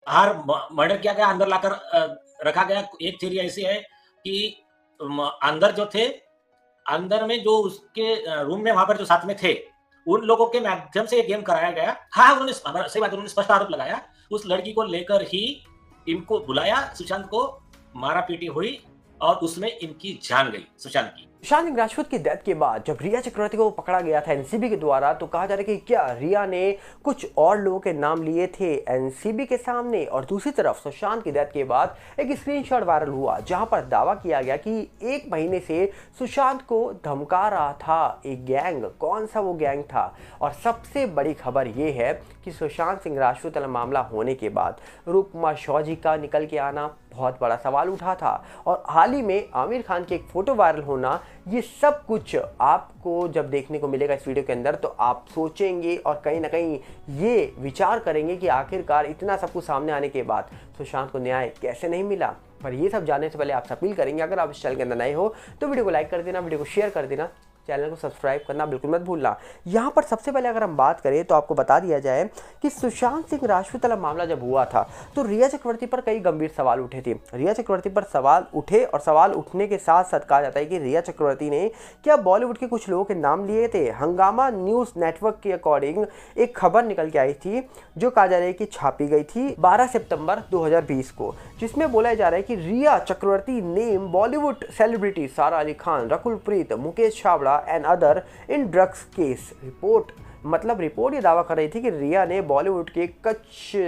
बाहर मर्डर किया गया, अंदर लाकर रखा गया। एक थ्योरी ऐसी है कि अंदर जो थे, अंदर में जो उसके रूम में वहां पर जो साथ में थे, उन लोगों के माध्यम से ये गेम कराया गया। हाँ, उन्होंने सही बात, उन्होंने स्पष्ट आरोप लगाया। उस लड़की को लेकर ही इनको बुलाया, सुशांत को मारा पीटी हुई और उसमें इनकी जान गई, सुशांत की। सुशांत सिंह राजपूत की डेथ के बाद जब रिया चक्रवर्ती को पकड़ा गया था एनसीबी के द्वारा, तो कहा जा रहा है कि क्या रिया ने कुछ और लोगों के नाम लिए थे एनसीबी के सामने। और दूसरी तरफ सुशांत की डेथ के बाद एक स्क्रीनशॉट वायरल हुआ जहां पर दावा किया गया कि एक महीने से सुशांत को धमका रहा था एक गैंग। कौन सा वो गैंग था? और सबसे बड़ी खबर ये है कि सुशांत सिंह राजपूत वाला मामला होने के बाद रूप कुमार शॉ जी का निकल के आना बहुत बड़ा सवाल उठा था, और हाल ही में आमिर खान की एक फोटो वायरल होना, ये सब कुछ आपको जब देखने को मिलेगा इस वीडियो के अंदर, तो आप सोचेंगे और कहीं ना कहीं ये विचार करेंगे कि आखिरकार इतना सब कुछ सामने आने के बाद सुशांत को न्याय कैसे नहीं मिला। पर ये सब जानने से पहले आपसे अपील करेंगे, अगर आप इस चैनल के अंदर नए हो तो वीडियो को लाइक कर देना, वीडियो को शेयर कर देना, चैनल को सब्सक्राइब करना बिल्कुल मत भूलना। यहाँ पर सबसे पहले अगर हम बात करें तो आपको बता दिया जाए कि सुशांत सिंह राजपूत वाला मामला जब हुआ था तो रिया चक्रवर्ती पर कई गंभीर सवाल उठे थे। रिया चक्रवर्ती पर सवाल उठे, और सवाल उठने के साथ साथ कहा जाता है कि रिया चक्रवर्ती ने क्या बॉलीवुड के कुछ लोगों के नाम लिए थे। हंगामा न्यूज नेटवर्क के अकॉर्डिंग एक खबर निकल के आई थी जो कहा जा रहा है कि छापी गई थी 12 सितंबर 2020 को, जिसमें बोला जा रहा है कि Riya Chakraborty name Bollywood celebrity Sara Ali Khan, Rakul Preet, Mukesh Chhabra and other in drugs case. Report ये दावा कर रही थी कि रिया ने बॉलीवुड के कुछ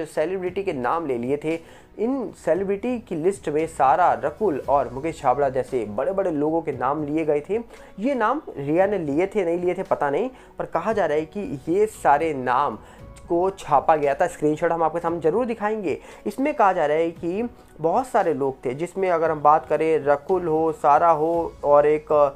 सेलिब्रिटी के नाम ले लिए थे। इन सेलिब्रिटी की लिस्ट में सारा, रकुल और मुकेश छाबड़ा जैसे बड़े बड़े लोगों के नाम लिए गए थे। ये नाम रिया ने लिए थे नहीं लिए थे पता नहीं, पर कहा जा रहा है कि ये सारे नाम को छापा गया था। स्क्रीनशॉट हम आपके सामने जरूर दिखाएंगे। इसमें कहा जा रहा है कि बहुत सारे लोग थे, जिसमें अगर हम बात करें रकुल हो, सारा हो और एक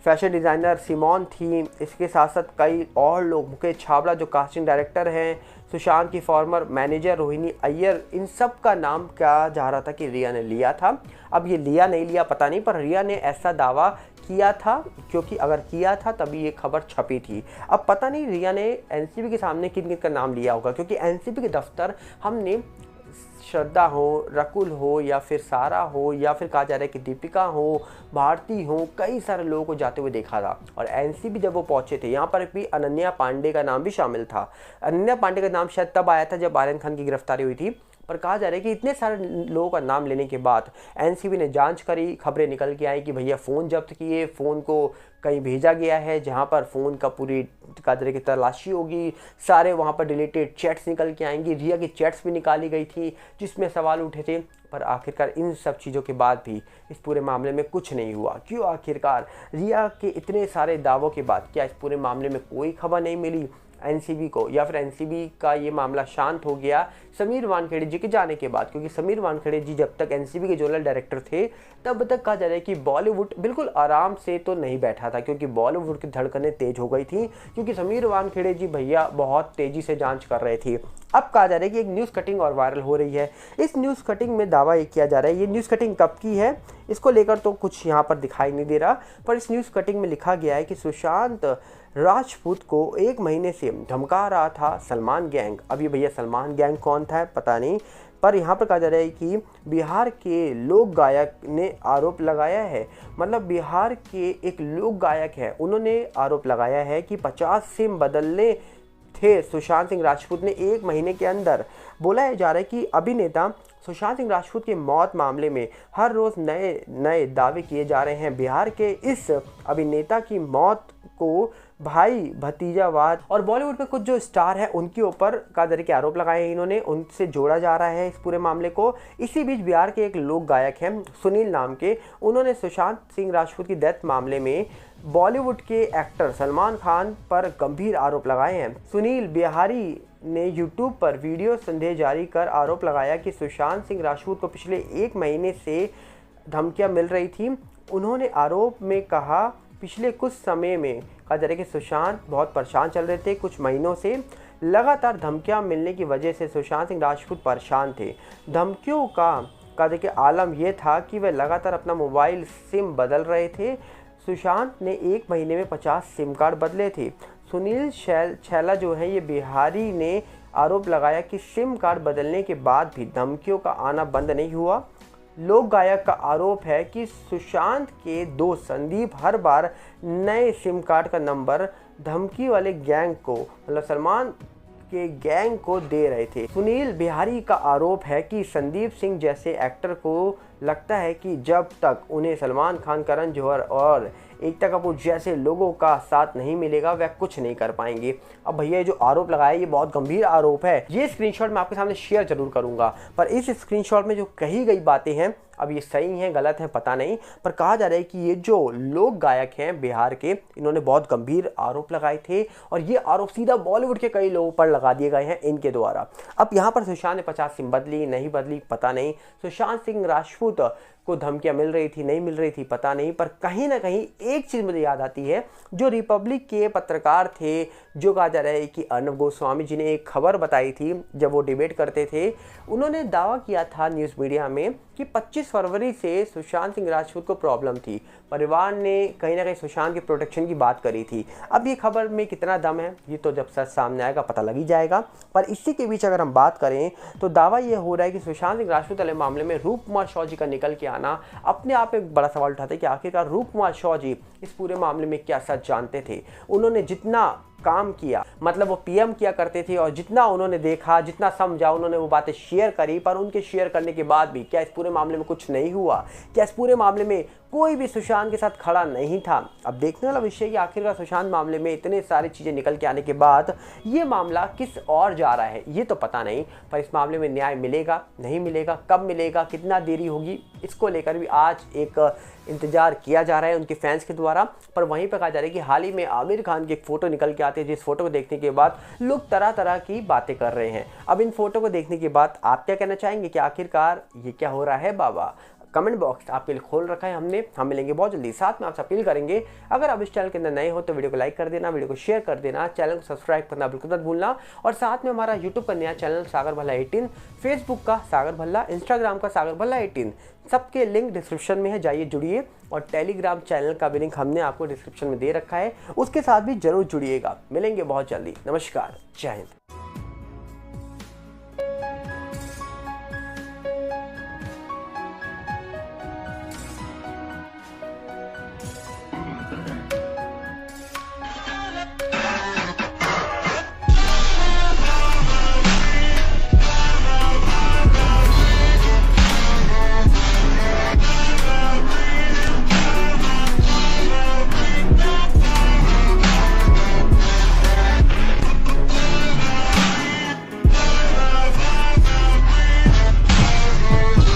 फैशन डिज़ाइनर सिमोन थी, इसके साथ साथ कई और लोग, मुकेश छाबड़ा जो कास्टिंग डायरेक्टर हैं, सुशांत की फॉर्मर मैनेजर रोहिणी अय्यर, इन सब का नाम कहा जा रहा था कि रिया ने लिया था। अब ये लिया नहीं लिया पता नहीं, पर रिया ने ऐसा दावा किया था, क्योंकि अगर किया था तभी ये खबर छपी थी। अब पता नहीं रिया ने एनसीबी के सामने किन किन का नाम लिया होगा, क्योंकि एनसीबी के दफ्तर हमने श्रद्धा हो, रकुल हो या फिर सारा हो या फिर कहा जा रहा है कि दीपिका हो, भारती हो, कई सारे लोगों को जाते हुए देखा था। और एनसीबी जब वो पहुंचे थे, यहाँ पर भी अनन्या पांडे का नाम भी शामिल था। अनन्या पांडे का नाम शायद तब आया था जब आर्यन खान की गिरफ्तारी हुई थी। पर कहा जा रहा है कि इतने सारे लोगों का नाम लेने के बाद एनसीबी ने जांच करी, खबरें निकल के आई कि भैया फ़ोन जब्त किए, फ़ोन को कहीं भेजा गया है जहां पर फ़ोन का पूरी कादरे की तलाशी होगी, सारे वहां पर डिलीटेड चैट्स निकल के आएंगी। रिया की चैट्स भी निकाली गई थी जिसमें सवाल उठे थे। पर आखिरकार इन सब चीज़ों के बाद भी इस पूरे मामले में कुछ नहीं हुआ। क्यों आखिरकार रिया के इतने सारे दावों के बाद क्या इस पूरे मामले में कोई खबर नहीं मिली एनसीबी को, या फिर एनसीबी का ये मामला शांत हो गया समीर वानखेड़े जी के जाने के बाद? क्योंकि समीर वानखेड़े जी जब तक एनसीबी के जनरल डायरेक्टर थे तब तक कहा जा रहा है कि बॉलीवुड बिल्कुल आराम से तो नहीं बैठा था, क्योंकि बॉलीवुड की धड़कनें तेज हो गई थी, क्योंकि समीर वानखेड़े जी भैया बहुत तेजी से जांच कर रहे थे। अब कहा जा रहा है कि एक न्यूज़ कटिंग और वायरल हो रही है। इस न्यूज़ कटिंग में दावा ये किया जा रहा है, ये न्यूज़ कटिंग कब की है इसको लेकर तो कुछ यहाँ पर दिखाई नहीं दे रहा, पर इस न्यूज़ कटिंग में लिखा गया है कि सुशांत राजपूत को एक महीने से धमका रहा था सलमान गैंग। अब ये भैया सलमान गैंग कौन था पता नहीं, पर यहाँ पर कहा जा रहा है कि बिहार के लोक गायक ने आरोप लगाया है, मतलब बिहार के एक लोक गायक है, उन्होंने आरोप लगाया है कि 50 सिम बदलने थे सुशांत सिंह राजपूत ने एक महीने के अंदर। बोला जा रहा है कि अभिनेता सुशांत सिंह राजपूत के मौत मामले में हर रोज नए नए दावे किए जा रहे हैं। बिहार के इस अभिनेता की मौत को भाई भतीजावाद और बॉलीवुड में कुछ जो स्टार हैं उनके ऊपर का के आरोप लगाए हैं, इन्होंने उनसे जोड़ा जा रहा है इस पूरे मामले को। इसी बीच बिहार के एक लोक गायक हैं सुनील नाम के, उन्होंने सुशांत सिंह राजपूत की डेथ मामले में बॉलीवुड के एक्टर सलमान खान पर गंभीर आरोप लगाए हैं। सुनील बिहारी ने यूट्यूब पर वीडियो संदेश जारी कर आरोप लगाया कि सुशांत सिंह राजपूत को पिछले एक महीने से धमकियां मिल रही थी। उन्होंने आरोप में कहा पिछले कुछ समय में कहा जा रहा है कि सुशांत बहुत परेशान चल रहे थे, कुछ महीनों से लगातार धमकियां मिलने की वजह से सुशांत सिंह राजपूत परेशान थे। धमकियों का देखिए आलम यह था कि वह लगातार अपना मोबाइल सिम बदल रहे थे। सुशांत ने एक महीने में 50 सिम कार्ड बदले थे। सुनील छैला जो है ये बिहारी ने आरोप लगाया कि सिम कार्ड बदलने के बाद भी धमकियों का आना बंद नहीं हुआ। लोक गायक का आरोप है कि सुशांत के दोस्त संदीप हर बार नए सिम कार्ड का नंबर धमकी वाले गैंग को, मतलब सलमान के गैंग को दे रहे थे। सुनील बिहारी का आरोप है कि संदीप सिंह जैसे एक्टर को लगता है कि जब तक उन्हें सलमान खान, करण जौहर और एकता कपूर जैसे लोगों का साथ नहीं मिलेगा वह कुछ नहीं कर पाएंगे। अब भैया जो आरोप लगाया ये बहुत गंभीर आरोप है। ये स्क्रीनशॉट मैं आपके सामने शेयर जरूर करूंगा, पर इस स्क्रीनशॉट में जो कही गई बातें हैं अब ये सही हैं गलत हैं पता नहीं, पर कहा जा रहा है कि ये जो लोक गायक हैं बिहार के, इन्होंने बहुत गंभीर आरोप लगाए थे और ये आरोप सीधा बॉलीवुड के कई लोगों पर लगा दिए गए हैं इनके द्वारा। अब यहाँ पर सुशांत ने 50 सिम बदली नहीं बदली पता नहीं, सुशांत सिंह राजपूत को धमकियां मिल रही थी नहीं मिल रही थी पता नहीं, पर कहीं ना कहीं एक चीज़ मुझे याद आती है, जो रिपब्लिक के पत्रकार थे, जो कहा जा रहा है कि अर्नब गोस्वामी जी ने एक खबर बताई थी जब वो डिबेट करते थे, उन्होंने दावा किया था न्यूज़ मीडिया में कि 25 फरवरी से सुशांत सिंह राजपूत को प्रॉब्लम थी। परिवार ने कहीं ना कहीं सुशांत के प्रोटेक्शन की बात करी थी। अब ये खबर में कितना दम है ये तो जब सच सामने आएगा पता लग ही जाएगा, पर इसी के बीच अगर हम बात करें तो दावा ये हो रहा है कि सुशांत सिंह राजपूत वाले मामले में रूप कुमार शॉ जी का निकल के आना अपने आप में एक बड़ा सवाल उठाते हैं कि आखिरकार रूप कुमार शॉ जी इस पूरे मामले में क्या सच जानते थे। उन्होंने जितना काम किया, मतलब वो पीएम किया करते थे और जितना उन्होंने देखा, जितना समझा, उन्होंने वो बातें शेयर करी, पर उनके शेयर करने के बाद भी क्या इस पूरे मामले में कुछ नहीं हुआ? क्या इस पूरे मामले में कोई भी सुशांत के साथ खड़ा नहीं था? अब देखने वाला विषय कि आखिरकार सुशांत मामले में इतने सारी चीज़ें निकल के आने के बाद ये मामला किस और जा रहा है ये तो पता नहीं, पर इस मामले में न्याय मिलेगा नहीं मिलेगा, कब मिलेगा, कितना देरी होगी, इसको लेकर भी आज एक इंतजार किया जा रहा है उनके फैंस के द्वारा। पर वहीं पर कहा जा रहा है कि हाल ही में आमिर खान की एक फ़ोटो निकल के आती है, जिस फोटो को देखने के बाद लोग तरह तरह की बातें कर रहे हैं। अब इन फोटो को देखने के बाद आप क्या कहना चाहेंगे कि आखिरकार ये क्या हो रहा है बाबा? कमेंट बॉक्स आपके लिए खोल रखा है हमने, हम मिलेंगे बहुत जल्दी। साथ में आपसे अपील करेंगे अगर आप इस चैनल के अंदर नए हो तो वीडियो को लाइक कर देना, वीडियो को शेयर कर देना, चैनल को सब्सक्राइब करना बिल्कुल मत भूलना, और साथ में हमारा यूट्यूब का नया चैनल सागर भल्ला 18, फेसबुक का सागर भल्ला, इंस्टाग्राम का सागर भल्ला 18, सबके लिंक डिस्क्रिप्शन में है, जाइए जुड़िए। और टेलीग्राम चैनल का भी लिंक हमने आपको डिस्क्रिप्शन में दे रखा है, उसके साथ भी जरूर जुड़िएगा। मिलेंगे बहुत जल्दी। नमस्कार, जय हिंद।